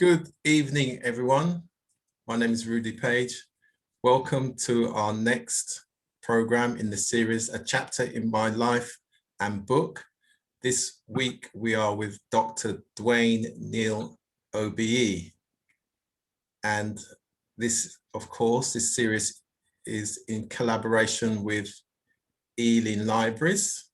Good evening, everyone. My name is Rudy Page. Welcome to our next program in the series, A Chapter in My Life and Book. This week, we are with Dr. Dwain Neil, OBE. And this, of course, this series is in collaboration with Ealing Libraries.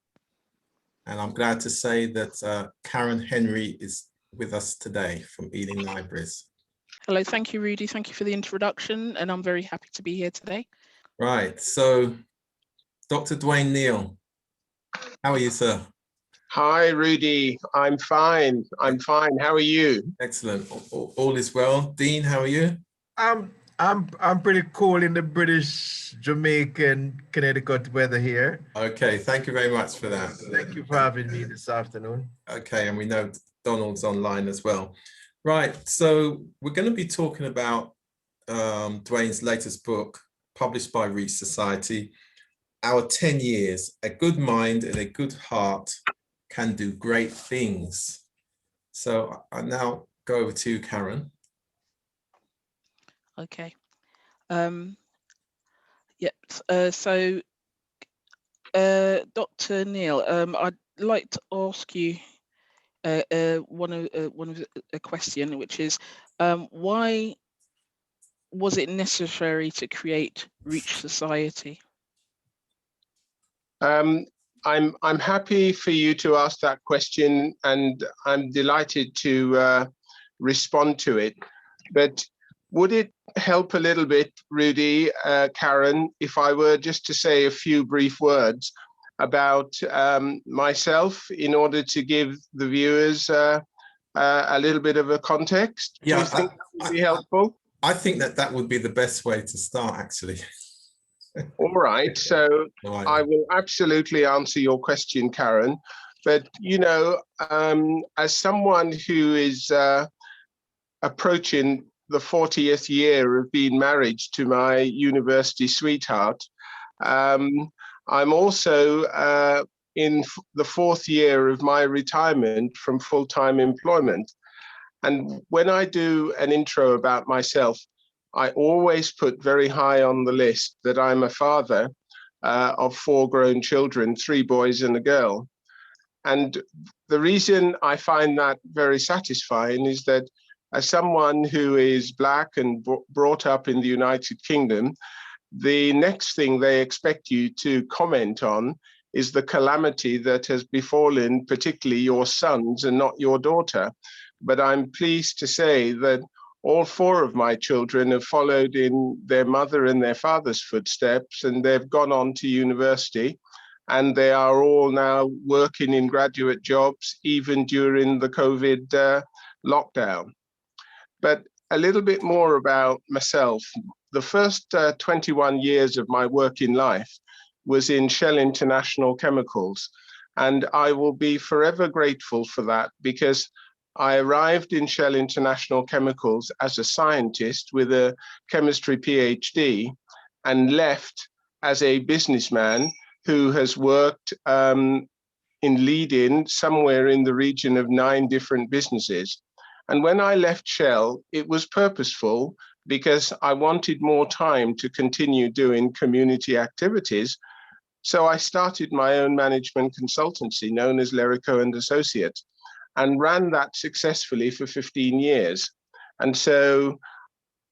And I'm glad to say that Karen Henry is with us today from Ealing Libraries. Hello, thank you, Rudy. Thank you for the introduction, and I'm very happy to be here today. Right, so Dr. Dwain Neil, how are you, sir? Hi, Rudy. I'm fine. How are you? Excellent. All is well. Dean, how are you? I'm pretty cool in the British, Jamaican, Connecticut weather here. Okay, thank you very much for that. Thank you for having me this afternoon. Okay, and we know Donald's online as well. Right, so we're going to be talking about Dwain's latest book, published by Reach Society, Our 10 Years, A Good Mind and a Good Heart Can Do Great Things. So I now go over to you, Karen. Okay. Dr. Neil, I'd like to ask you a question, which is why was it necessary to create Reach Society? I'm happy for you to ask that question, and I'm delighted to respond to it. But would it help a little bit, Rudy, Karen, if I were just to say a few brief words about myself in order to give the viewers a little bit of a context? Yeah, do you think that would be helpful? I think that would be the best way to start, actually. All right, so I will absolutely answer your question, Karen. But, you know, as someone who is approaching the 40th year of being married to my university sweetheart, I'm also in the 4th year of my retirement from full-time employment. And when I do an intro about myself, I always put very high on the list that I'm a father of 4 grown children, 3 boys and a girl. And the reason I find that very satisfying is that as someone who is Black and brought up in the United Kingdom, the next thing they expect you to comment on is the calamity that has befallen particularly your sons and not your daughter. But I'm pleased to say that all 4 of my children have followed in their mother and their father's footsteps, and they've gone on to university, and they are all now working in graduate jobs, even during the COVID lockdown. But a little bit more about myself. The first 21 years of my working life was in Shell International Chemicals, and I will be forever grateful for that, because I arrived in Shell International Chemicals as a scientist with a chemistry PhD and left as a businessman who has worked in leading somewhere in the region of 9 different businesses. And when I left Shell, it was purposeful because I wanted more time to continue doing community activities. So I started my own management consultancy known as Lerico and Associates, and ran that successfully for 15 years. And so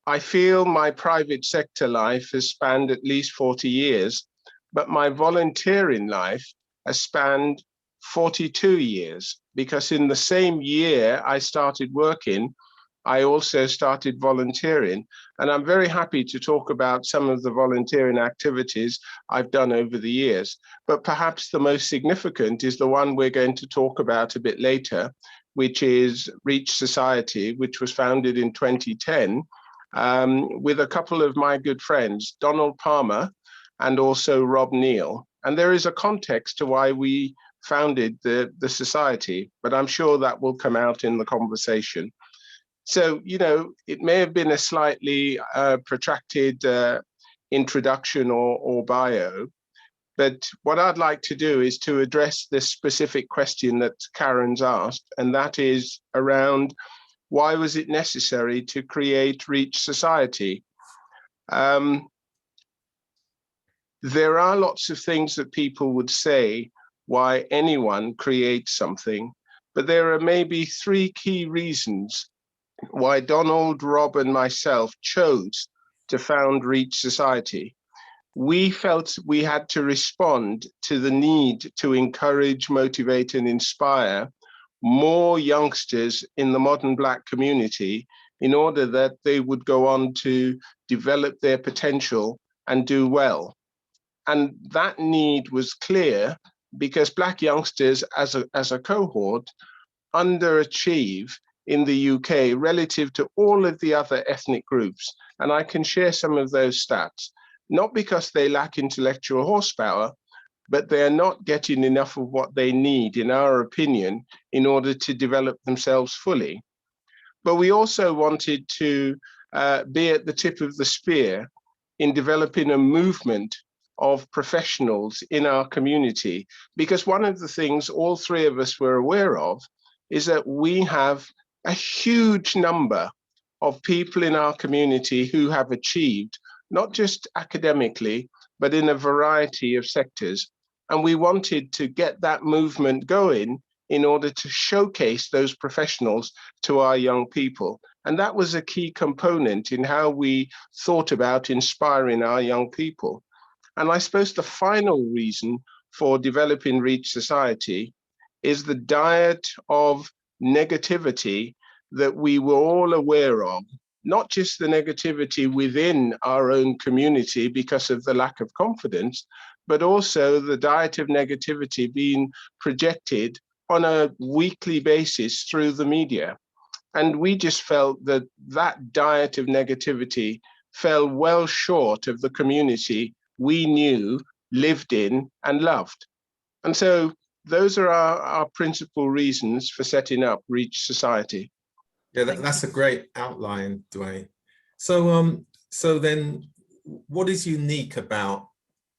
I feel my private sector life has spanned at least 40 years, but my volunteering life has spanned 42 years, because in the same year I started working, I also started volunteering. And I'm very happy to talk about some of the volunteering activities I've done over the years. But perhaps the most significant is the one we're going to talk about a bit later, which is Reach Society, which was founded in 2010 with a couple of my good friends, Donald Palmer and also Rob Neal. And there is a context to why we founded the society, but I'm sure that will come out in the conversation. So, you know, it may have been a slightly protracted introduction or bio, but what I'd like to do is to address this specific question that Karen's asked, and that is around why was it necessary to create Reach Society? There are lots of things that people would say why anyone creates something, but there are maybe three key reasons why Donald, Rob, and myself chose to found Reach Society. We felt we had to respond to the need to encourage, motivate, and inspire more youngsters in the modern Black community in order that they would go on to develop their potential and do well. And that need was clear because Black youngsters as a cohort underachieve in the UK relative to all of the other ethnic groups. And I can share some of those stats, not because they lack intellectual horsepower, but they're not getting enough of what they need, in our opinion, in order to develop themselves fully. But we also wanted to be at the tip of the spear in developing a movement of professionals in our community, because one of the things all three of us were aware of is that we have a huge number of people in our community who have achieved, not just academically, but in a variety of sectors. And we wanted to get that movement going in order to showcase those professionals to our young people. And that was a key component in how we thought about inspiring our young people. And I suppose the final reason for developing Reach Society is the diet of negativity that we were all aware of, not just the negativity within our own community because of the lack of confidence, but also the diet of negativity being projected on a weekly basis through the media. And we just felt that that diet of negativity fell well short of the community we knew, lived in, and loved. And so those are our principal reasons for setting up Reach Society. Yeah, that's a great outline, Dwain. So, so then what is unique about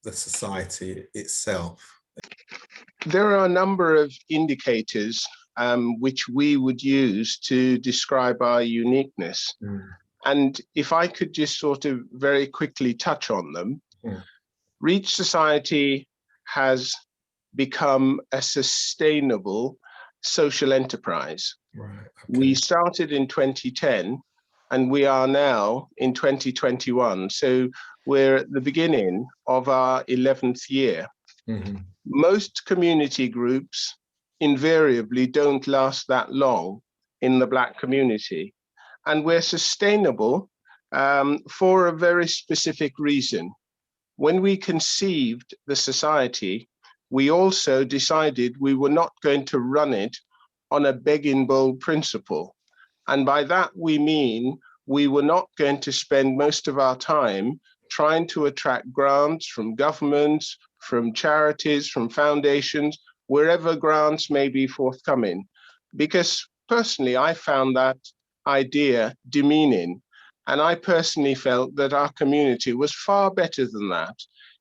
the society itself? There are a number of indicators which we would use to describe our uniqueness. And if I could just sort of very quickly touch on them, Reach Society has become a sustainable social enterprise. Right. Okay. We started in 2010 and we are now in 2021. So we're at the beginning of our 11th year. Most community groups invariably don't last that long in the Black community. And we're sustainable for a very specific reason. When we conceived the society, we also decided we were not going to run it on a begging bowl principle. And by that, we mean we were not going to spend most of our time trying to attract grants from governments, from charities, from foundations, wherever grants may be forthcoming. Because personally, I found that idea demeaning. And I personally felt that our community was far better than that.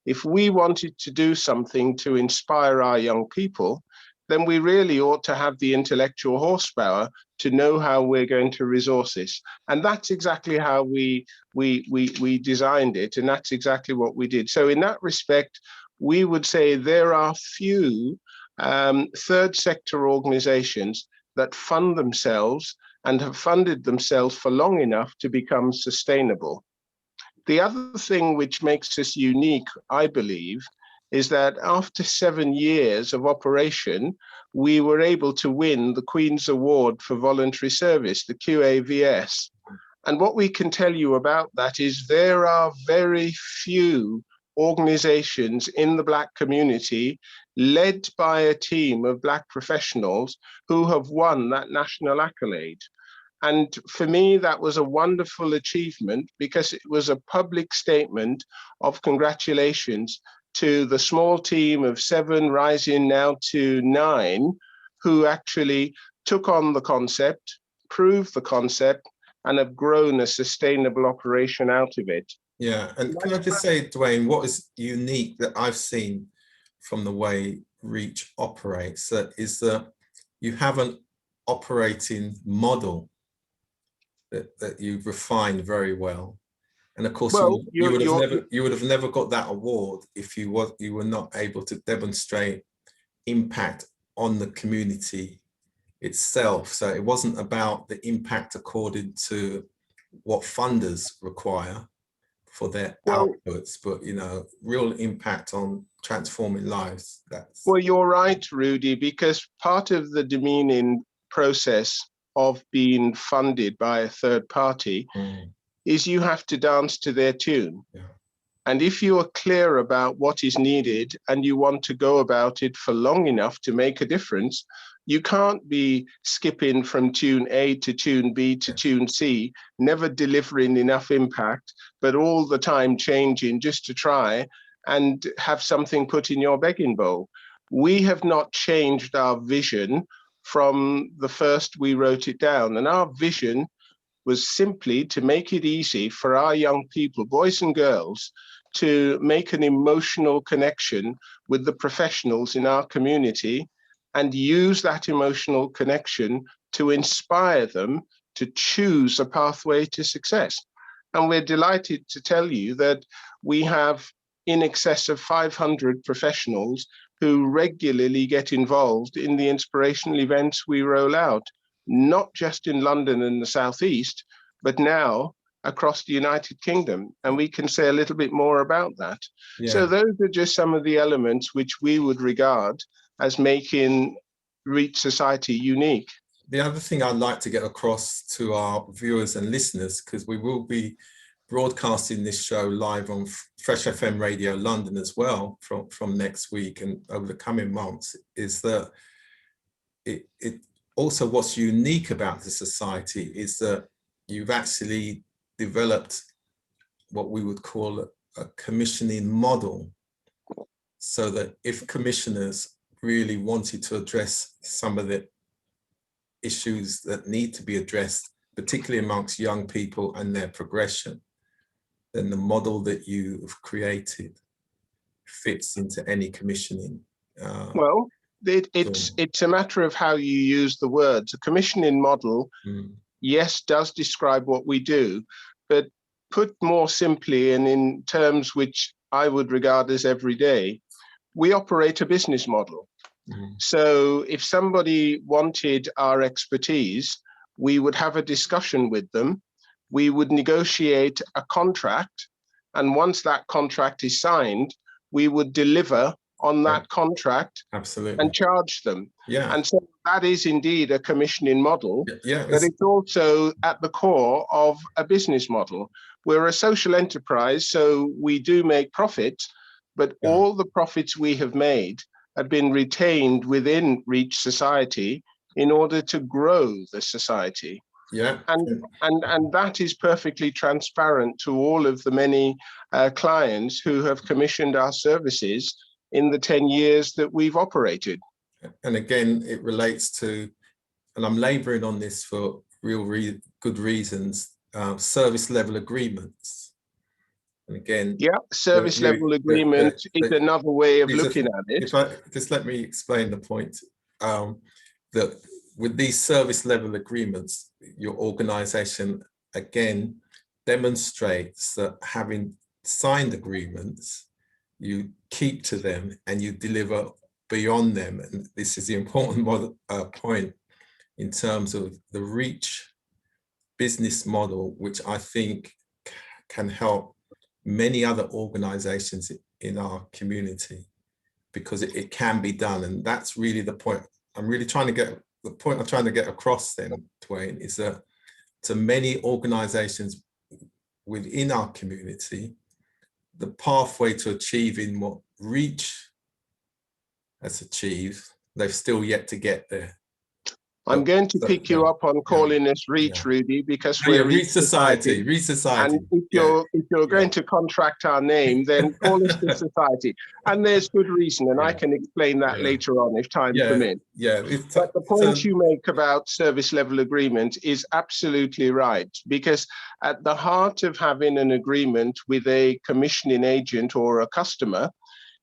If we wanted to do something to inspire our young people, then we really ought to have the intellectual horsepower to know how we're going to resource this. And that's exactly how we designed it, and that's exactly what we did. So in that respect, we would say there are few third sector organizations that fund themselves and have funded themselves for long enough to become sustainable. The other thing which makes us unique, I believe, is that after 7 years of operation, we were able to win the Queen's Award for Voluntary Service, the QAVS. And what we can tell you about that is there are very few organizations in the Black community led by a team of Black professionals who have won that national accolade. And for me, that was a wonderful achievement because it was a public statement of congratulations to the small team of 7 rising now to 9 who actually took on the concept, proved the concept, and have grown a sustainable operation out of it. Yeah, and can I just say, Dwain, what is unique that I've seen from the way Reach operates is that you have an operating model that you've refined very well. And of course, Well, you would have never got that award if you were not able to demonstrate impact on the community itself. So it wasn't about the impact according to what funders require for their outputs, but real impact on transforming lives. Well, you're right, Rudy, because part of the demeaning process of being funded by a third party is you have to dance to their tune. Yeah. And if you are clear about what is needed and you want to go about it for long enough to make a difference, you can't be skipping from tune A to tune B to tune C, never delivering enough impact, but all the time changing just to try and have something put in your begging bowl. We have not changed our vision from the first we wrote it down. And our vision was simply to make it easy for our young people, boys and girls, to make an emotional connection with the professionals in our community and use that emotional connection to inspire them to choose a pathway to success. And we're delighted to tell you that we have in excess of 500 professionals who regularly get involved in the inspirational events we roll out, not just in London and the South East, but now across the United Kingdom. And we can say a little bit more about that. Yeah. So those are just some of the elements which we would regard as making Reach Society unique. The other thing I'd like to get across to our viewers and listeners, because we will be broadcasting this show live on Fresh FM Radio London as well from next week and over the coming months, is that it also what's unique about the society is that you've actually developed what we would call a commissioning model, so that if commissioners really wanted to address some of the issues that need to be addressed, particularly amongst young people and their progression, then the model that you've created fits into any commissioning. Well, it's a matter of how you use the words. A commissioning model, yes, does describe what we do, but put more simply and in terms which I would regard as everyday, we operate a business model. So if somebody wanted our expertise, we would have a discussion with them. We would negotiate a contract. And once that contract is signed, we would deliver on that contract. Absolutely. And charge them. Yeah. And so that is indeed a commissioning model, yeah, but it's also at the core of a business model. We're a social enterprise, so we do make profits, but all the profits we have made have been retained within Reach Society in order to grow the society. Yeah. And that is perfectly transparent to all of the many clients who have commissioned our services in the 10 years that we've operated. And again, it relates to, and I'm laboring on this for good reasons, service level agreements. And again, service level agreement is another way of looking at it. Just let me explain the point. That with these service level agreements, your organization again demonstrates that having signed agreements, you keep to them and you deliver beyond them. And this is the important point in terms of the Reach business model, which I think can help many other organizations in our community, because it can be done. And that's really the point I'm trying to get across then, Dwain, is that to many organizations within our community, the pathway to achieving what Reach has achieved, they've still yet to get there. I'm going to pick you up on calling us Reach, Rudy, because we're Reach Society. Reach Society. And if you're going to contract our name, then call us the Society. And there's good reason, and I can explain that later on if time permits. But the point you make about service level agreement is absolutely right, because at the heart of having an agreement with a commissioning agent or a customer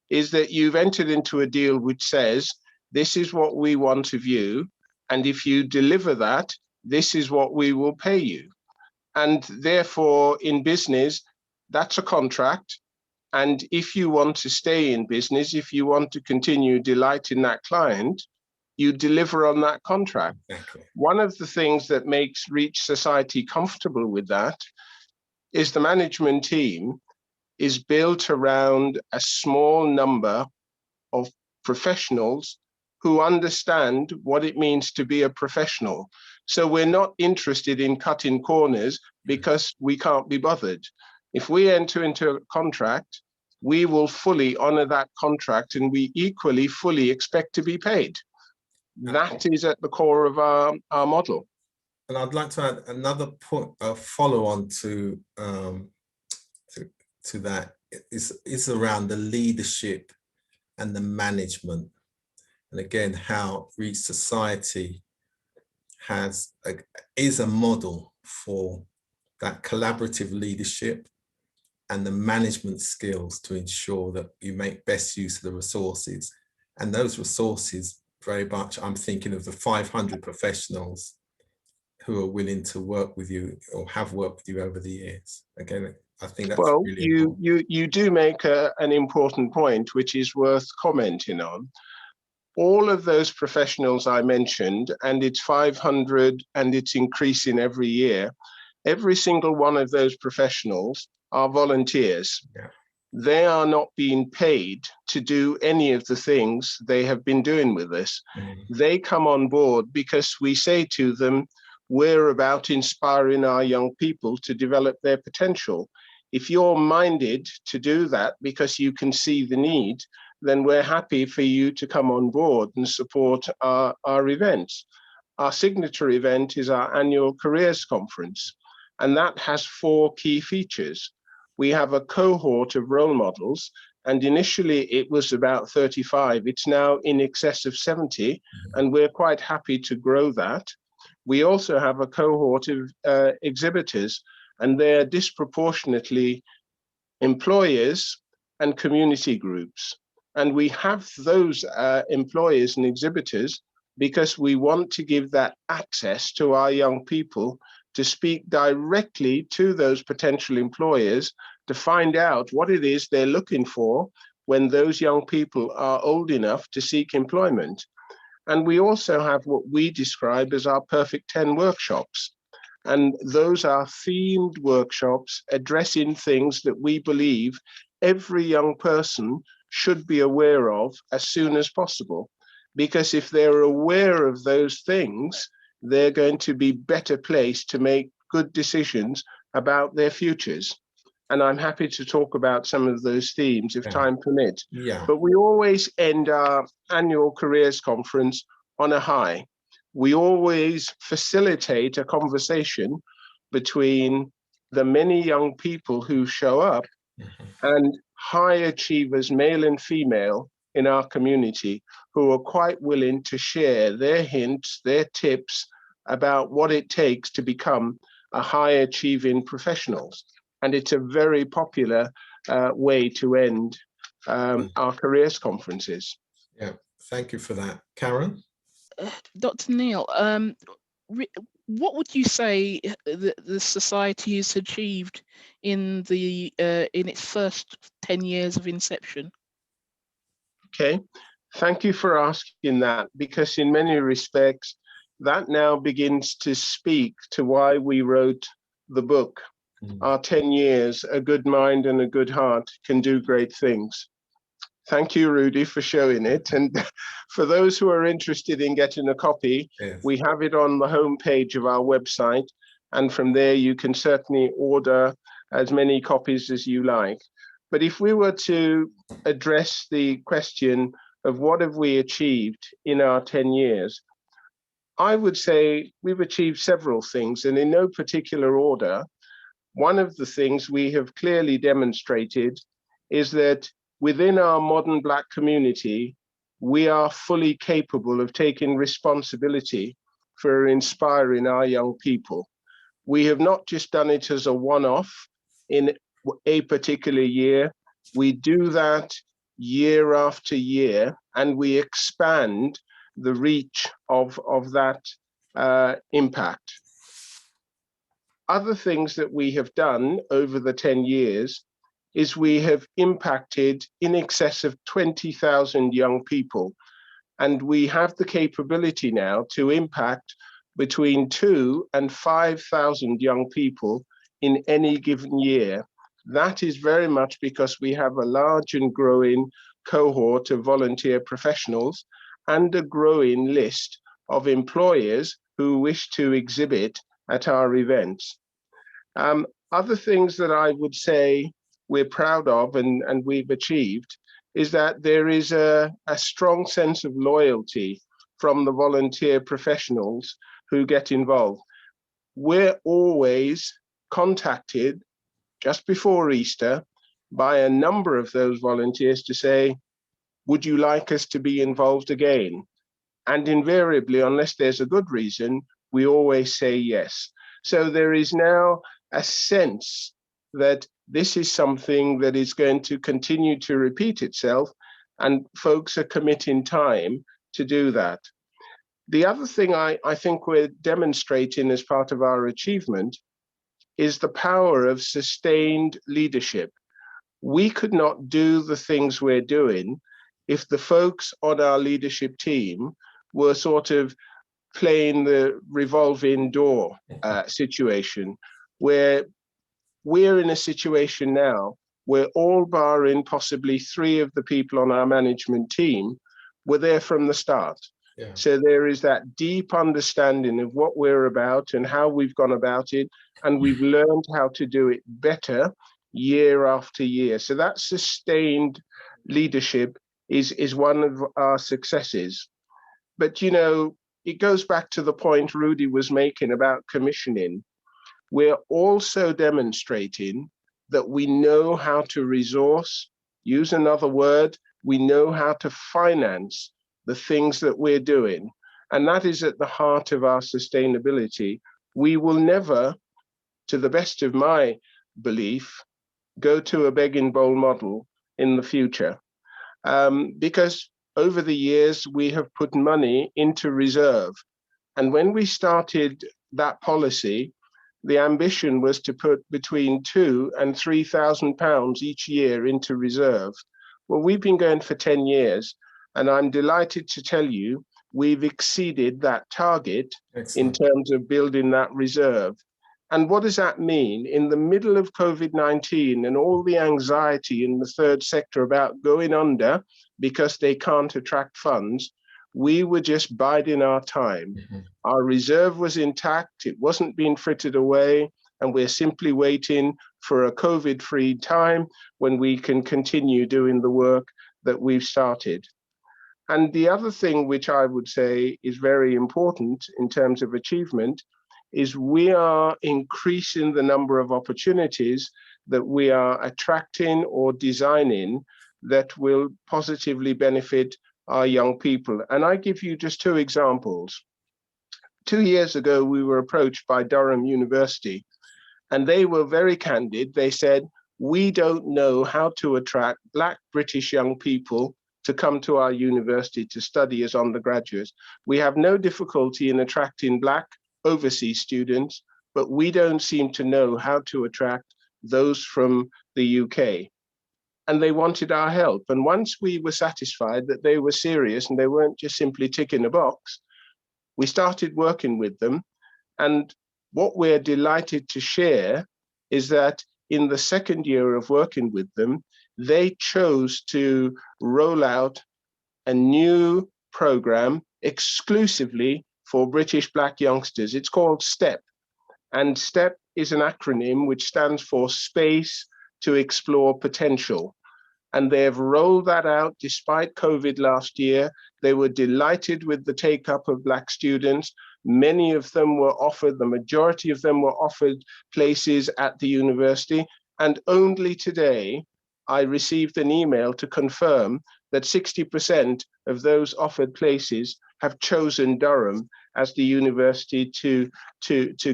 is that you've entered into a deal which says, this is what we want of you. And if you deliver that, this is what we will pay you. And therefore, in business, that's a contract. And if you want to stay in business, if you want to continue delighting that client, you deliver on that contract. Exactly. One of the things that makes Reach Society comfortable with that is the management team is built around a small number of professionals who understand what it means to be a professional. So we're not interested in cutting corners because we can't be bothered. If we enter into a contract, we will fully honor that contract, and we equally fully expect to be paid. That is at the core of our model. And I'd like to add another point, a follow on to that is around the leadership and the management. And again, how Reach Society is a model for that collaborative leadership and the management skills to ensure that you make best use of the resources. And those resources, very much, I'm thinking of the 500 professionals who are willing to work with you or have worked with you over the years. Again, I think that's really important. You do make an important point, which is worth commenting on. All of those professionals I mentioned, and it's 500 and it's increasing every year, every single one of those professionals are volunteers. Yeah. They are not being paid to do any of the things they have been doing with us. They come on board because we say to them, we're about inspiring our young people to develop their potential. If you're minded to do that because you can see the need, then we're happy for you to come on board and support our events. Our signature event is our annual careers conference, and that has 4 key features. We have a cohort of role models, and initially it was about 35. It's now in excess of 70, and we're quite happy to grow that. We also have a cohort of exhibitors, and they're disproportionately employers and community groups. And we have those employers and exhibitors because we want to give that access to our young people to speak directly to those potential employers to find out what it is they're looking for when those young people are old enough to seek employment. And we also have what we describe as our Perfect 10 workshops. And those are themed workshops addressing things that we believe every young person should be aware of as soon as possible. Because if they're aware of those things, they're going to be better placed to make good decisions about their futures. And I'm happy to talk about some of those themes if time permits. Yeah. But we always end our annual careers conference on a high. We always facilitate a conversation between the many young people who show up and high achievers, male and female, in our community who are quite willing to share their hints, their tips about what it takes to become a high achieving professionals. And it's a very popular way to end our careers conferences. Yeah, thank you for that. Karen? Dr. Neil, what would you say the society has achieved in its first 10 years of inception? Okay, thank you for asking that, because in many respects, that now begins to speak to why we wrote the book. Our 10 years, a good mind and a good heart can do great things. Thank you, Rudy, for showing it. And for those who are interested in getting a copy, we have it on the homepage of our website. And from there, you can certainly order as many copies as you like. But if we were to address the question of what have we achieved in our 10 years, I would say we've achieved several things, and in no particular order. One of the things we have clearly demonstrated is that within our modern Black community, we are fully capable of taking responsibility for inspiring our young people. We have not just done it as a one-off in a particular year. We do that year after year, and we expand the reach of that impact. Other things that we have done over the 10 years is we have impacted in excess of 20,000 young people. And we have the capability now to impact between 2,000 and 5,000 young people in any given year. That is very much because we have a large and growing cohort of volunteer professionals and a growing list of employers who wish to exhibit at our events. Other things that I would say we're proud of and we've achieved is that there is a strong sense of loyalty from the volunteer professionals who get involved. We're always contacted just before Easter by a number of those volunteers to say, would you like us to be involved again? And invariably, unless there's a good reason, we always say yes. So there is now a sense that this is something that is going to continue to repeat itself, and folks are committing time to do that. The other thing I think we're demonstrating as part of our achievement is the power of sustained leadership. We could not do the things we're doing if the folks on our leadership team were sort of playing the revolving door situation, where we're in a situation now where all barring possibly 3 of the people on our management team were there from the start. Yeah. So there is that deep understanding of what we're about and how we've gone about it, and we've learned how to do it better year after year. So that sustained leadership is one of our successes. But, you know, it goes back to the point Rudy was making about commissioning. We're also demonstrating that we know how to resource, use another word, we know how to finance the things that we're doing. And that is at the heart of our sustainability. We will never, to the best of my belief, go to a begging bowl model in the future. Because over the years, we have put money into reserve. And when we started that policy, the ambition was to put between £2,000 and £3,000 each year into reserve. Well, we've been going for 10 years, and I'm delighted to tell you we've exceeded that target. Excellent. In terms of building that reserve. And what does that mean? In the middle of COVID-19 and all the anxiety in the third sector about going under because they can't attract funds, we were just biding our time. Mm-hmm. Our reserve was intact, it wasn't being frittered away, and we're simply waiting for a COVID-free time when we can continue doing the work that we've started. And the other thing which I would say is very important in terms of achievement is we are increasing the number of opportunities that we are attracting or designing that will positively benefit our young people. And I give you just 2 examples. 2 years ago, we were approached by Durham University, and they were very candid. They said, we don't know how to attract Black British young people to come to our university to study as undergraduates. We have no difficulty in attracting Black overseas students, but we don't seem to know how to attract those from the UK. And they wanted our help. And once we were satisfied that they were serious and they weren't just simply ticking a box, we started working with them. And what we're delighted to share is that in the second year of working with them, they chose to roll out a new program exclusively for British Black youngsters. It's called STEP. And STEP is an acronym which stands for Space to Explore Potential. And they have rolled that out despite COVID last year. They were delighted with the take-up of Black students. Many of them were offered, the majority of them were offered places at the university. And only today, I received an email to confirm that 60% of those offered places have chosen Durham as the university to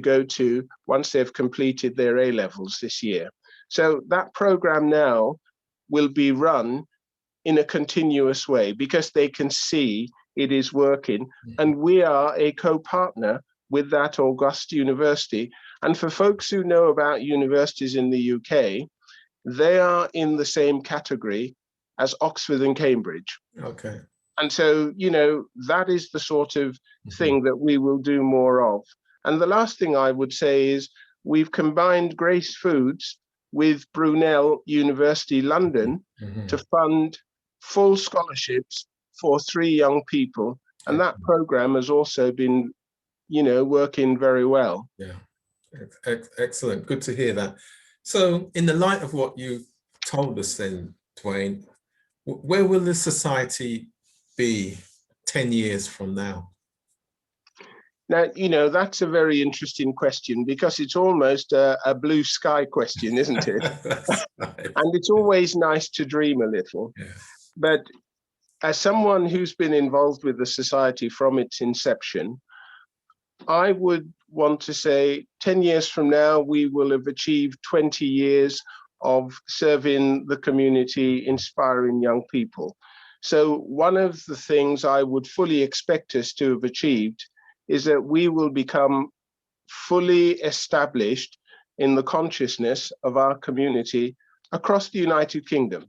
go to once they've completed their A-levels this year. So that program now will be run in a continuous way because they can see it is working. And we are a co-partner with that august university. And for folks who know about universities in the UK, they are in the same category as Oxford and Cambridge. Okay. And so, you know, that is the sort of thing that we will do more of. And the last thing I would say is we've combined Grace Foods with Brunel University London to fund full scholarships for 3 young people. And that program has also been, you know, working very well. Yeah, excellent. Good to hear that. So in the light of what you told us then, Dwain, where will the society be 10 years from now? Now, you know, that's a very interesting question because it's almost a blue sky question, isn't it? Right. And it's always nice to dream a little. Yeah. But as someone who's been involved with the society from its inception, I would want to say 10 years from now, we will have achieved 20 years of serving the community, inspiring young people. So one of the things I would fully expect us to have achieved is that we will become fully established in the consciousness of our community across the United Kingdom,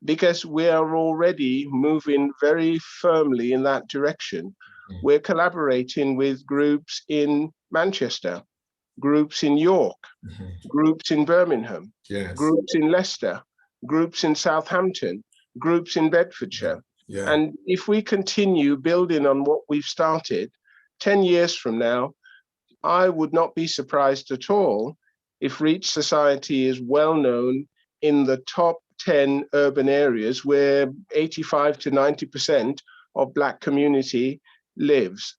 because we are already moving very firmly in that direction. We're collaborating with groups in Manchester, groups in York, groups in Birmingham, groups in Leicester, groups in Southampton, groups in Bedfordshire. And if we continue building on what we've started, 10 years from now, I would not be surprised at all if Reach Society is well known in the top 10 urban areas where 85 to 90% of Black community lives.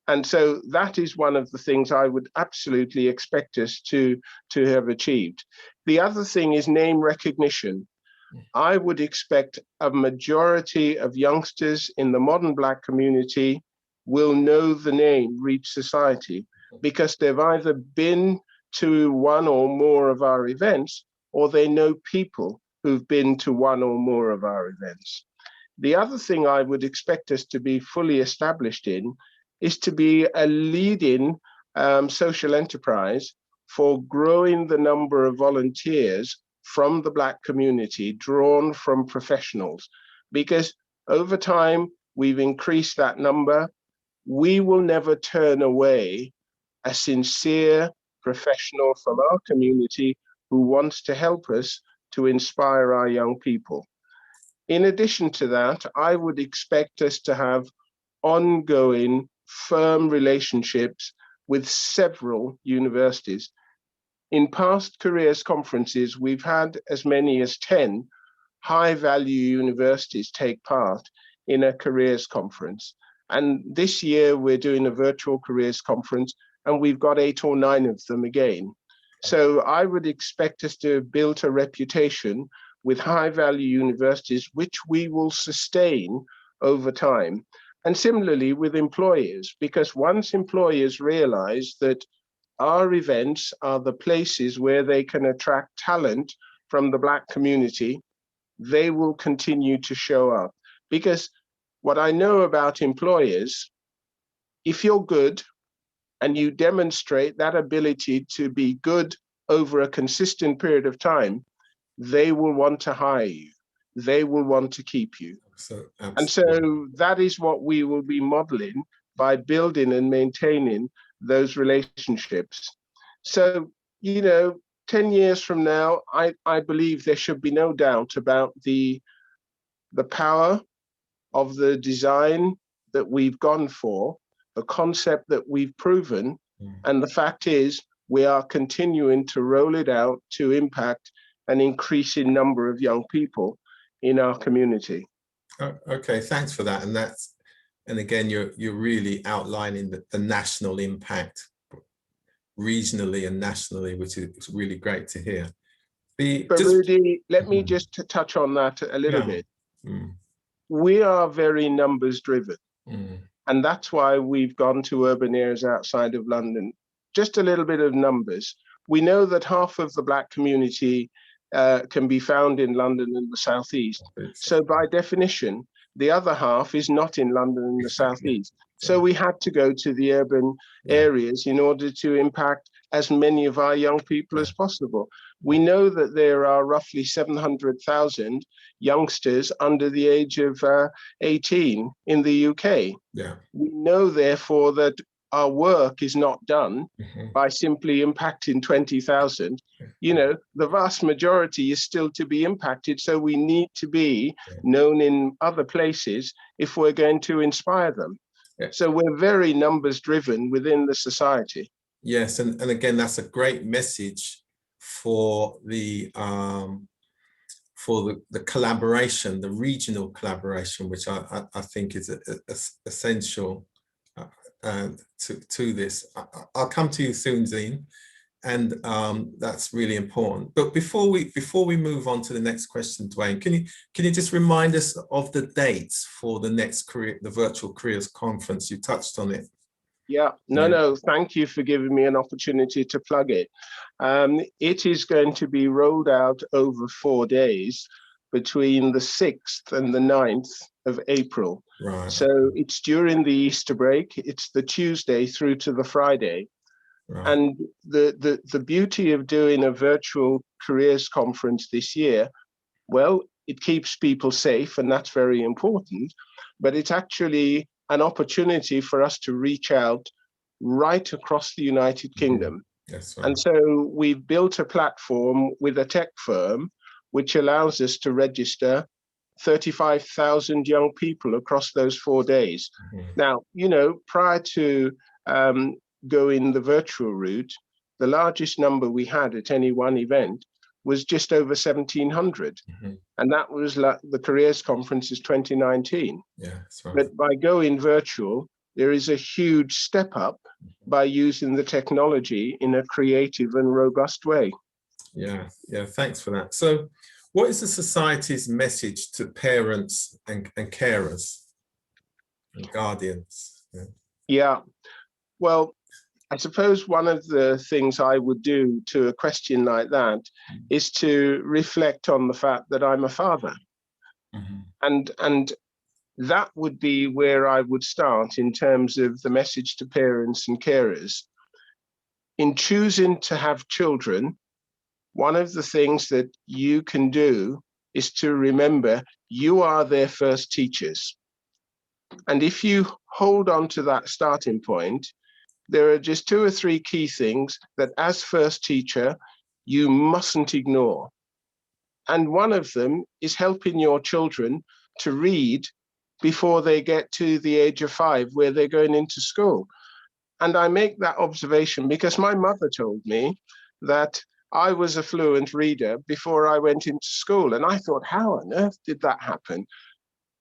And so that is one of the things I would absolutely expect us to have achieved. The other thing is name recognition. I would expect a majority of youngsters in the modern Black community will know the name Reach Society because they've either been to one or more of our events or they know people who've been to one or more of our events. The other thing I would expect us to be fully established in is to be a leading social enterprise for growing the number of volunteers from the Black community drawn from professionals, because over time we've increased that number. We will never turn away a sincere professional from our community who wants to help us to inspire our young people. In addition to that, I would expect us to have ongoing firm relationships with several universities. In past careers conferences, we've had as many as 10 high-value universities take part in a careers conference. And this year we're doing a virtual careers conference and we've got 8 or 9 of them again. So I would expect us to build a reputation with high-value universities, which we will sustain over time. And similarly with employers, because once employers realize that our events are the places where they can attract talent from the Black community, they will continue to show up. Because what I know about employers, if you're good and you demonstrate that ability to be good over a consistent period of time, they will want to hire you. They will want to keep you. And so that is what we will be modeling by building and maintaining those relationships. So, you know, 10 years from now, I believe there should be no doubt about the power of the design that we've gone for, the concept that we've proven, and the fact is we are continuing to roll it out to impact an increasing number of young people in our community. Okay, thanks for that. And again, you're really outlining the national impact regionally and nationally, which is really great to hear. But Rudy, let me just touch on that a little bit. We are very numbers driven. And that's why we've gone to urban areas outside of London. Just a little bit of numbers. We know that half of the Black community can be found in London and the Southeast. So by definition, the other half is not in London and the Southeast. So we had to go to the urban areas in order to impact as many of our young people as possible. We know that there are roughly 700,000 youngsters under the age of 18 in the UK. Yeah. We know, therefore, that our work is not done by simply impacting 20,000. You know, the vast majority is still to be impacted. So we need to be known in other places if we're going to inspire them. So we're very numbers driven within the society. Yes, and again, that's a great message for the collaboration, the regional collaboration, which I think is essential to this. I'll come to you soon, Zine, and that's really important. But before we move on to the next question, Dwain, can you just remind us of the dates for the next the Virtual Careers Conference? You touched on it. Yeah, no, thank you for giving me an opportunity to plug it. It is going to be rolled out over 4 days between the 6th and the 9th of April. Right. So it's during the Easter break. It's the Tuesday through to the Friday. Right. And the beauty of doing a virtual careers conference this year, well, it keeps people safe, and that's very important, but it's actually an opportunity for us to reach out right across the United Kingdom. Yes, right. And so we've built a platform with a tech firm which allows us to register 35,000 young people across those 4 days. Now, you know, prior to going the virtual route, the largest number we had at any one event was just over 1,700. And that was like the Careers Conference's 2019. Yeah, that's right. But by going virtual, there is a huge step up by using the technology in a creative and robust way. Yeah, thanks for that. So what is the society's message to parents and carers and guardians? Yeah, well, I suppose one of the things I would do to a question like that is to reflect on the fact that I'm a father. And that would be where I would start in terms of the message to parents and carers. In choosing to have children, one of the things that you can do is to remember you are their first teachers. And if you hold on to that starting point, there are just 2 or 3 key things that as first teacher, you mustn't ignore. And one of them is helping your children to read before they get to the age of 5, where they're going into school. And I make that observation because my mother told me that I was a fluent reader before I went into school. And I thought, how on earth did that happen?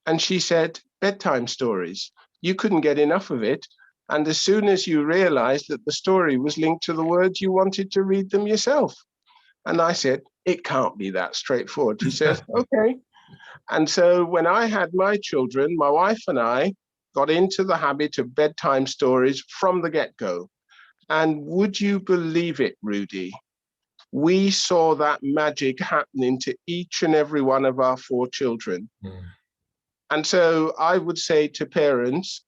And she said, bedtime stories. You couldn't get enough of it. And as soon as you realized that the story was linked to the words, you wanted to read them yourself. And I said, it can't be that straightforward. She says, okay. And so when I had my children, my wife and I got into the habit of bedtime stories from the get-go. And would you believe it, Rudy? We saw that magic happening to each and every one of our 4 children. And so I would say to parents,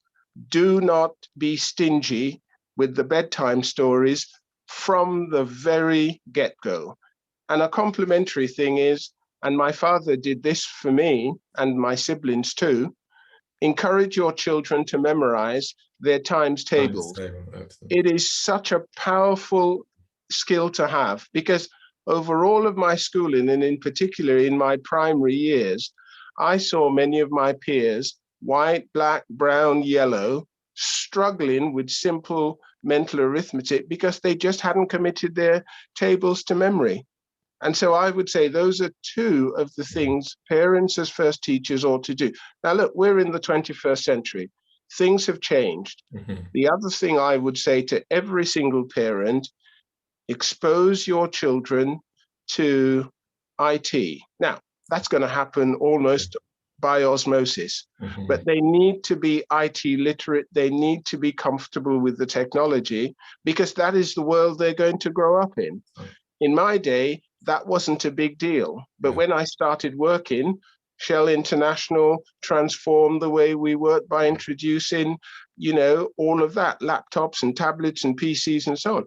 do not be stingy with the bedtime stories from the very get-go. And a complimentary thing is, and my father did this for me and my siblings too, encourage your children to memorize their times tables. It is such a powerful skill to have, because over all of my schooling, and in particular in my primary years, I saw many of my peers, white, black, brown, yellow, struggling with simple mental arithmetic because they just hadn't committed their tables to memory. And so I would say those are 2 of the things parents as first teachers ought to do. Now, look, we're in the 21st century. Things have changed. The other thing I would say to every single parent, expose your children to IT. Now, that's going to happen almost by osmosis, but they need to be IT literate. They need to be comfortable with the technology, because that is the world they're going to grow up in. In my day, that wasn't a big deal. But when I started working, Shell International transformed the way we work by introducing you know, all of that, laptops and tablets and PCs and so on.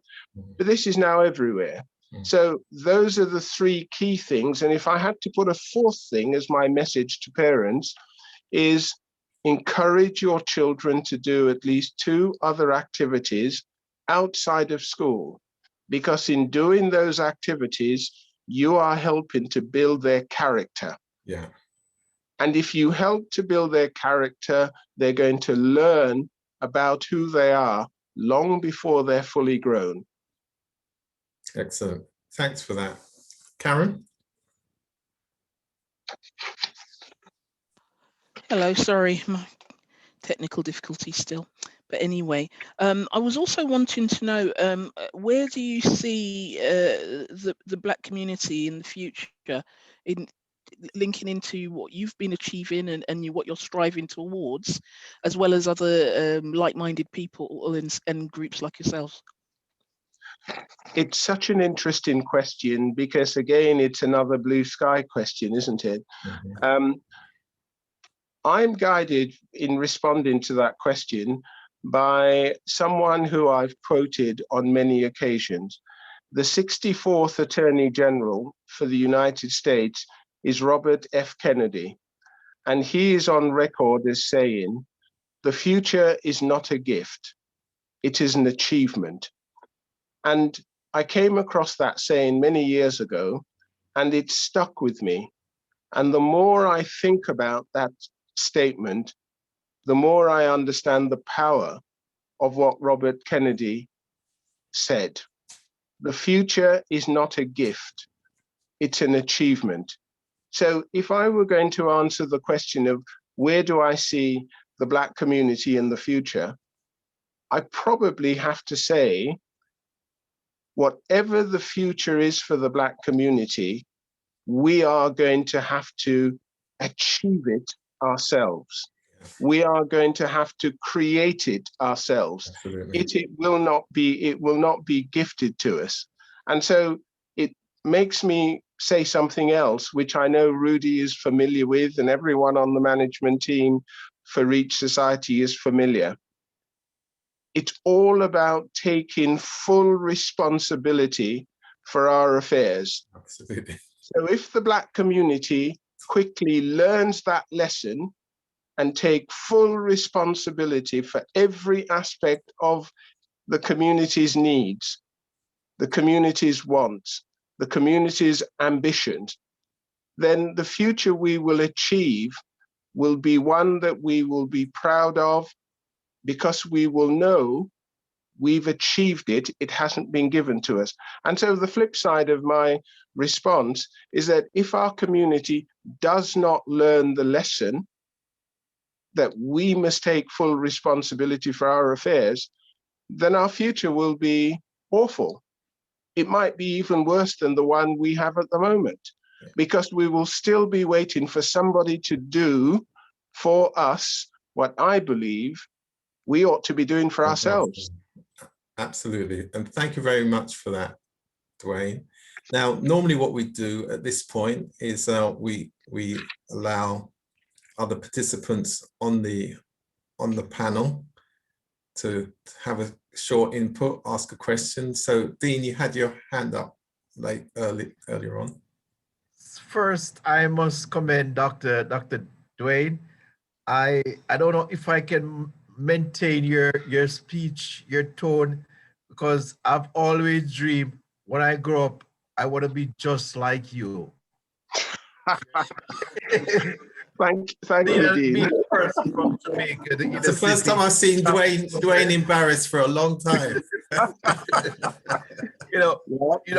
But this is now everywhere. So those are the three key things. And if I had to put a fourth thing as my message to parents, is encourage your children to do at least 2 other activities outside of school, because in doing those activities, you are helping to build their character. Yeah. And if you help to build their character, they're going to learn about who they are long before they're fully grown. Excellent. Thanks for that. Karen? Hello, sorry, my technical difficulty still. But anyway, I was also wanting to know, where do you see the Black community in the future, in linking into what you've been achieving and what you're striving towards, as well as other like-minded people and groups like yourselves? It's such an interesting question, because again, it's another blue sky question, isn't it? I'm guided in responding to that question by someone who I've quoted on many occasions. The 64th Attorney General for the United States is Robert F. Kennedy, and he is on record as saying, "The future is not a gift, it is an achievement." And I came across that saying many years ago, and it stuck with me. And the more I think about that statement, the more I understand the power of what Robert Kennedy said. The future is not a gift, it's an achievement. So if I were going to answer the question of where do I see the Black community in the future, I probably have to say, whatever the future is for the Black community, we are going to have to achieve it ourselves. We are going to have to create it ourselves. It will not be gifted to us. And so it makes me say something else, which I know Rudy is familiar with, and everyone on the management team for Reach Society is familiar. It's all about taking full responsibility for our affairs. Absolutely. So if the Black community quickly learns that lesson and take full responsibility for every aspect of the community's needs, the community's wants, the community's ambitions, then the future we will achieve will be one that we will be proud of, because we will know we've achieved it, it hasn't been given to us. And so the flip side of my response is that if our community does not learn the lesson that we must take full responsibility for our affairs, then our future will be awful. It might be even worse than the one we have at the moment, because we will still be waiting for somebody to do for us what I believe we ought to be doing for ourselves. Absolutely. And thank you very much for that, Dwain. Now, normally what we do at this point is we allow other participants on the panel to have a short input, ask a question. So Dean, you had your hand up earlier on. First, I must commend Dr. Dwain. I don't know if I can maintain your speech, your tone, because I've always dreamed when I grow up, I want to be just like you. Thank you, Dean. Person from Jamaica, it's the first time I've seen Dwain embarrassed for a long time. you know,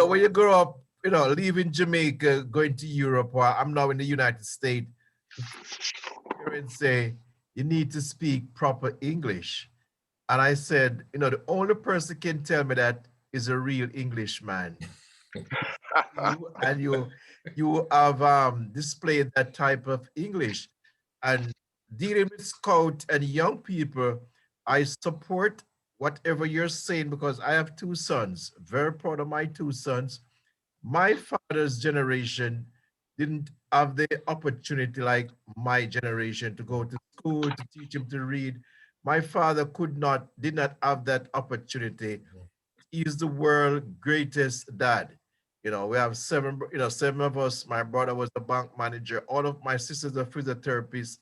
when you grow up, leaving Jamaica, going to Europe, while I'm now in the United States, parents say, you need to speak proper English. And I said, the only person can tell me that is a real Englishman. You have displayed that type of English. And dealing with Scout and young people, I support whatever you're saying, because I have 2 sons, very proud of my 2 sons. My father's generation didn't have the opportunity like my generation to go to school, to teach him to read. my father did not have that opportunity. He's the world's greatest dad. You know, we have seven of us. My brother was a bank manager. All of my sisters are physiotherapists.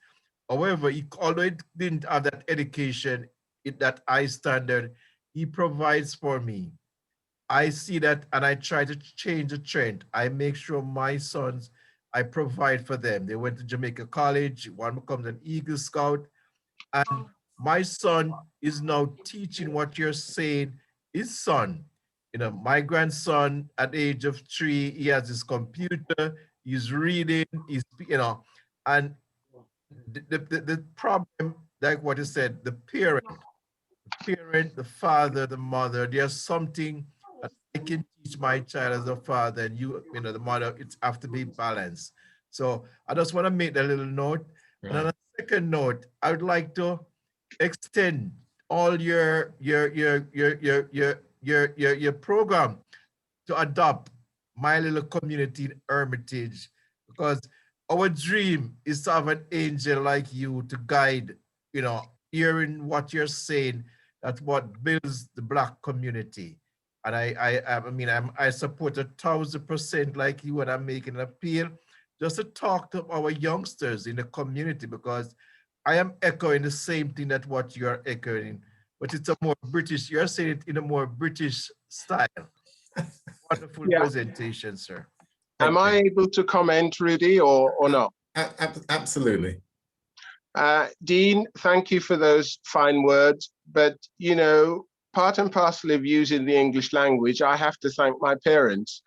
However, although he didn't have that education, that high standard, he provides for me. I see that and I try to change the trend. I make sure my sons, I provide for them. They went to Jamaica College, one becomes an Eagle Scout. And my son is now teaching what you're saying, his son. You know, my grandson at the age of 3, he has his computer, he's reading, and the problem, like what you said, the parent, the father, the mother, there's something that I can teach my child as a father, and the mother, it's have to be balanced. So I just want to make that little note. Right. And on a second note, I would like to extend all your program to adopt my little community in Hermitage, because our dream is to have an angel like you to guide, hearing what you're saying. That's what builds the Black community. And I support 1,000% like you, and I'm making an appeal just to talk to our youngsters in the community, because I am echoing the same thing that what you are echoing, but it's a more British, you're saying it in a more British style. Wonderful presentation, sir. Am I able to comment, Rudy, or not? Absolutely. Dean, thank you for those fine words. But, part and parcel of using the English language, I have to thank my parents,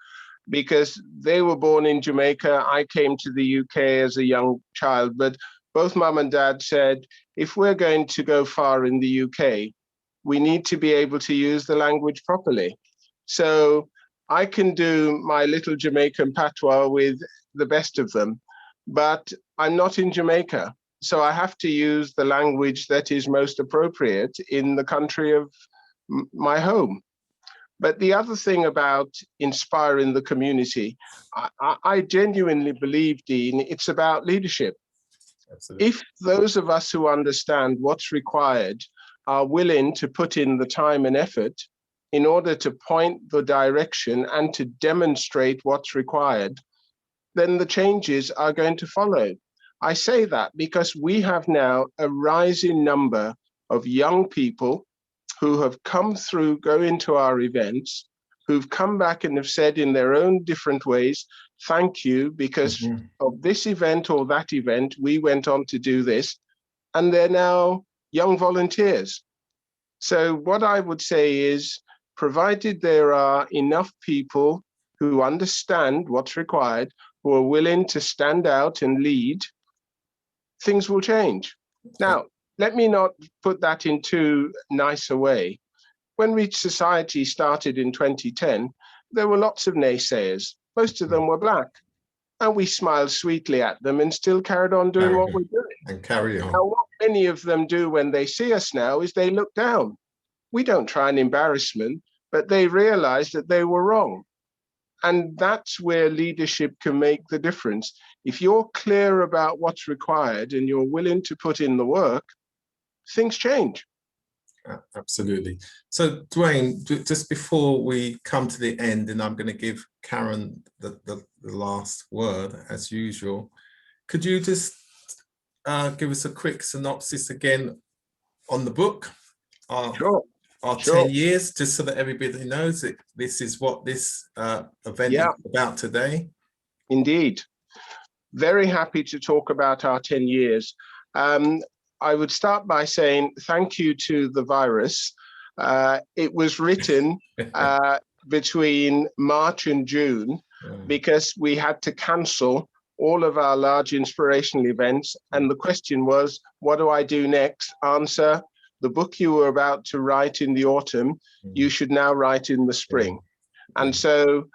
because they were born in Jamaica. I came to the UK as a young child, but both mum and dad said, if we're going to go far in the UK, we need to be able to use the language properly. So I can do my little Jamaican patois with the best of them, but I'm not in Jamaica. So I have to use the language that is most appropriate in the country of my home. But the other thing about inspiring the community, I genuinely believe, Dean, it's about leadership. Absolutely. If those of us who understand what's required are willing to put in the time and effort in order to point the direction and to demonstrate what's required, then the changes are going to follow. I say that because we have now a rising number of young people who have come through, go into our events, who've come back and have said in their own different ways, thank you, because of this event or that event, we went on to do this, and they're now young volunteers. So what I would say is, provided there are enough people who understand what's required, who are willing to stand out and lead, things will change. Now, let me not put that in too nice a way. When Reach Society started in 2010, there were lots of naysayers. Most of them were Black. And we smiled sweetly at them and still carried on doing what we're doing. And carry on. Now, what many of them do when they see us now is they look down. We don't try and embarrass them, but they realize that they were wrong. And that's where leadership can make the difference. If you're clear about what's required and you're willing to put in the work, things change. Absolutely. So, Dwain, just before we come to the end, and I'm going to give Karen the last word, as usual, could you just give us a quick synopsis again on the book? Sure. Our 10 years, just so that everybody knows that this is what this event is about today. Indeed. Very happy to talk about our 10 years. I would start by saying thank you to the virus. It was written between March and June because we had to cancel all of our large inspirational events. And the question was, what do I do next? Answer, the book you were about to write in the autumn, you should now write in the spring. And so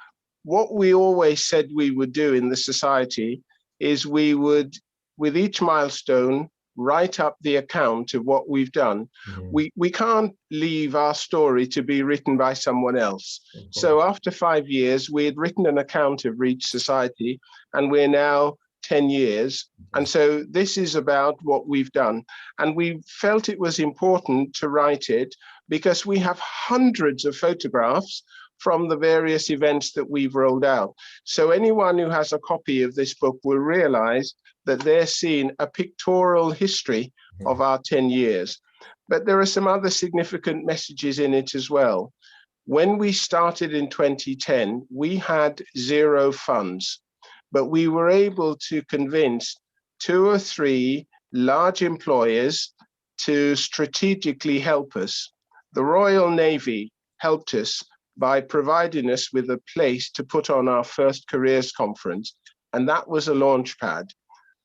what we always said we would do in the society is we would, with each milestone, write up the account of what we've done. We can't leave our story to be written by someone else. So after 5 years, we had written an account of Reach Society, and we're now 10 years. And so this is about what we've done. And we felt it was important to write it because we have hundreds of photographs from the various events that we've rolled out. So anyone who has a copy of this book will realize that they're seeing a pictorial history of our 10 years. But there are some other significant messages in it as well. When we started in 2010, we had 0 funds, but we were able to convince 2 or 3 large employers to strategically help us. The Royal Navy helped us by providing us with a place to put on our first careers conference, and that was a launch pad.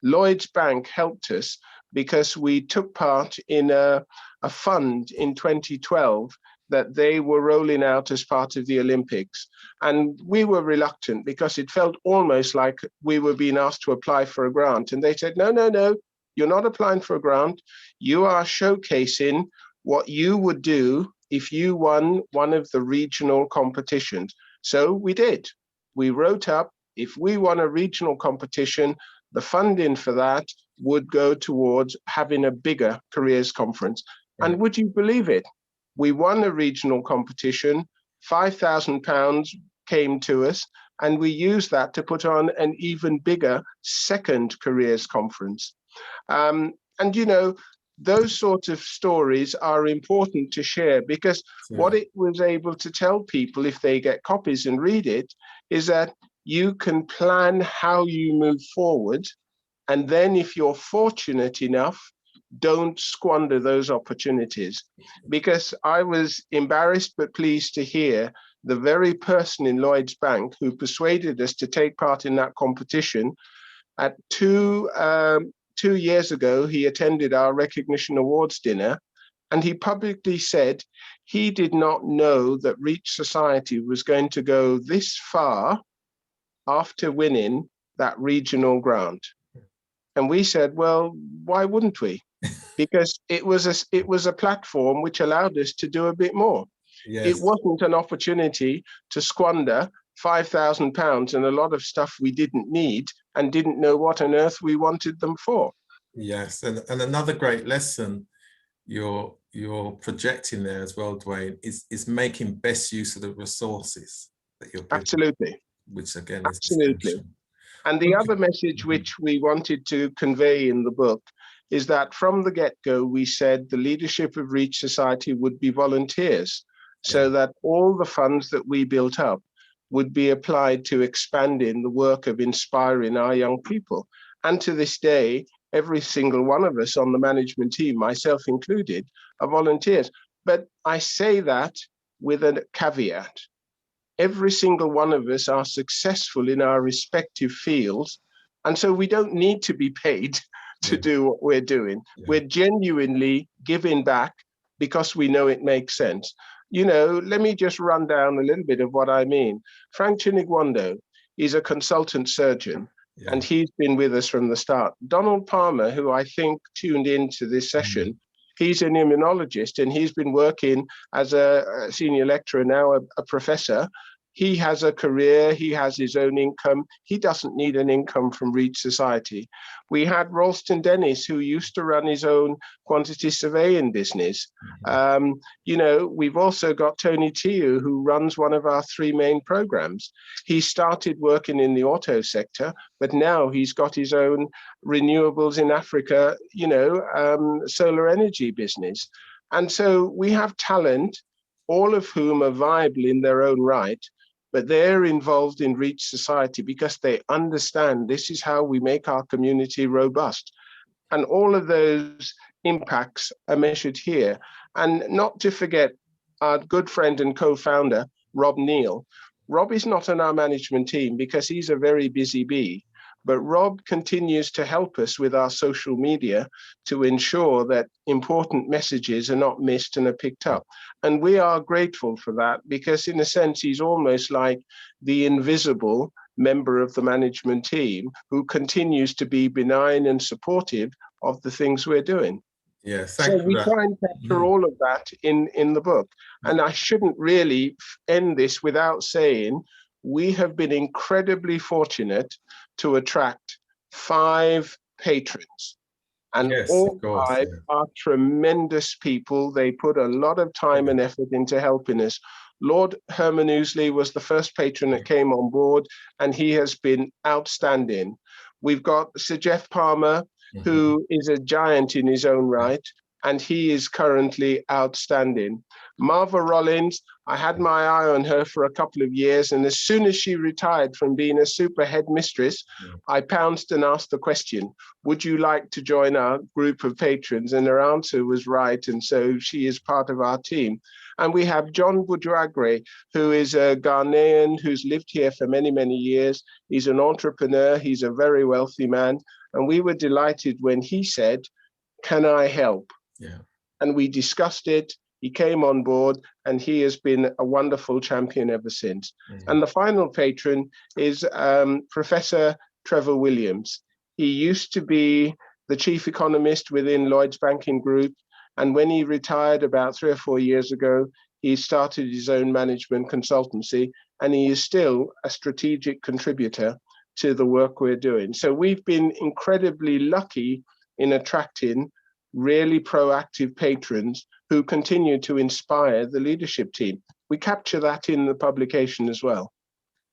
Lloyds Bank helped us because we took part in a fund in 2012 that they were rolling out as part of the Olympics. And we were reluctant because it felt almost like we were being asked to apply for a grant. And they said, no, no, no, you're not applying for a grant. You are showcasing what you would do if you won one of the regional competitions. So we did. We wrote up, if we won a regional competition, the funding for that would go towards having a bigger careers conference. Right. And would you believe it? We won a regional competition, £5,000 came to us, and we used that to put on an even bigger second careers conference. And you know, those sorts of stories are important to share because what it was able to tell people if they get copies and read it is that you can plan how you move forward. And then if you're fortunate enough, don't squander those opportunities. Because I was embarrassed but pleased to hear the very person in Lloyds Bank who persuaded us to take part in that competition at 2 years ago, he attended our recognition awards dinner, and he publicly said he did not know that Reach Society was going to go this far after winning that regional grant. And we said, well, why wouldn't we? Because it was a platform which allowed us to do a bit more. Yes. It wasn't an opportunity to squander £5,000 and a lot of stuff we didn't need and didn't know what on earth we wanted them for. Yes, and another great lesson you're projecting there as well, Dwain, is making best use of the resources that you're given. Absolutely. Which again is absolutely. And the other message which we wanted to convey in the book is that from the get-go, we said the leadership of Reach Society would be volunteers, so that all the funds that we built up would be applied to expanding the work of inspiring our young people. And to this day, every single one of us on the management team, myself included, are volunteers. But I say that with a caveat. Every single one of us are successful in our respective fields, and so we don't need to be paid to do what we're doing. We're genuinely giving back because we know it makes sense. You know, let me just run down a little bit of what I mean. Frank Chinigwando is a consultant surgeon, and he's been with us from the start. Donald Palmer, who I think tuned into this session, he's an immunologist, and he's been working as a senior lecturer, now a professor. He has a career, he has his own income. He doesn't need an income from Reach Society. We had Ralston Dennis, who used to run his own quantity surveying business. You know, we've also got Tony Tiu, who runs one of our 3 main programs. He started working in the auto sector, but now he's got his own renewables in Africa, you know, solar energy business. And so we have talent, all of whom are viable in their own right, but they're involved in Reach Society because they understand this is how we make our community robust. And all of those impacts are measured here. And not to forget our good friend and co-founder, Rob Neil. Rob is not on our management team because he's a very busy bee, but Rob continues to help us with our social media to ensure that important messages are not missed and are picked up. And we are grateful for that because in a sense, he's almost like the invisible member of the management team who continues to be benign and supportive of the things we're doing. Yes, so we try and capture all of that in the book. And I shouldn't really end this without saying we have been incredibly fortunate to attract 5 patrons. And Yes, all of course, 5 yeah. are tremendous people. They put a lot of time and effort into helping us. Lord Herman Ouseley was the first patron that came on board, and he has been outstanding. We've got Sir Jeff Palmer, who is a giant in his own right, and he is currently outstanding. Marva Rollins, I had my eye on her for a couple of years, and as soon as she retired from being a super headmistress, I pounced and asked the question, would you like to join our group of patrons? And her answer was right, and so she is part of our team. And we have John Bujuagre, who is a Ghanaian who's lived here for many, many years. He's an entrepreneur, he's a very wealthy man, and we were delighted when he said, can I help? Yeah. And we discussed it. He came on board, and he has been a wonderful champion ever since. And the final patron is Professor Trevor Williams. He used to be the chief economist within Lloyds Banking Group. And when he retired about 3 or 4 years ago, he started his own management consultancy, and he is still a strategic contributor to the work we're doing. So we've been incredibly lucky in attracting really proactive patrons who continue to inspire the leadership team. We capture that in the publication as well.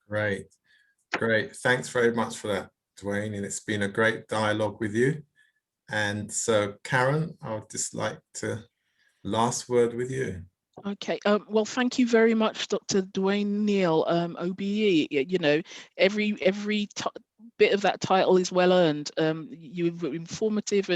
Great, great. Thanks very much for that, Dwain, and it's been a great dialogue with you. And so, Karen, I would just like to last word with you. Okay, well, thank you very much, Dr. Dwain Neil, OBE. You know, every bit of that title is well earned. You were informative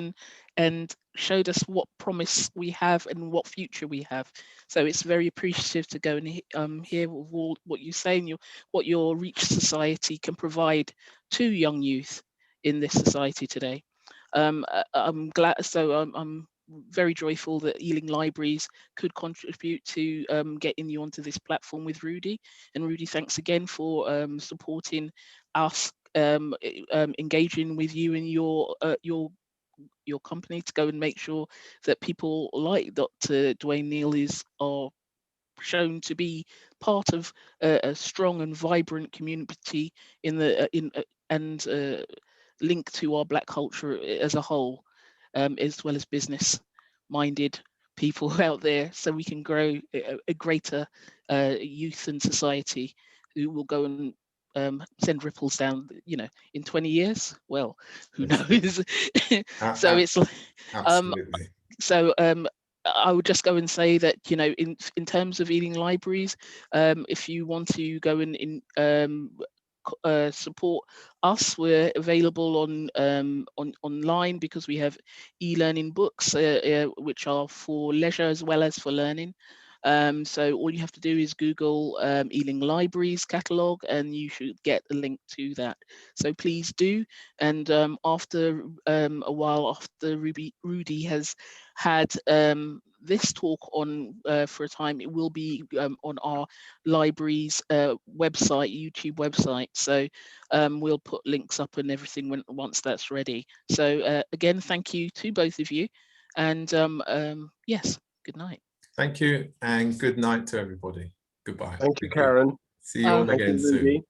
and showed us what promise we have and what future we have. So it's very appreciative to go and hear all what you say and what your Reach Society can provide to young youth in this society today. I'm glad. So I'm very joyful that Ealing Libraries could contribute to getting you onto this platform with Rudy. And Rudy, thanks again for supporting us, engaging with you and your company to go and make sure that people like Dr. Dwain Neil are shown to be part of a strong and vibrant community and linked to our Black culture as a whole, as well as business-minded people out there, so we can grow a greater youth and society who will go and send ripples down, you know, in 20 years. Well, who knows? So it's absolutely. So I would just go and say that, you know, in terms of Ealing Libraries, if you want to go and support us, we're available on online, because we have e-learning books which are for leisure as well as for learning. So all you have to do is Google Ealing Libraries catalogue, and you should get the link to that. So please do. And after a while, after Rudy has had this talk on for a time, it will be on our library's website, YouTube website. So we'll put links up and everything once that's ready. So again, thank you to both of you. And yes, good night. Thank you, and good night to everybody. Goodbye. Thank you, Karen. See you all Thank again you, Rudy. soon.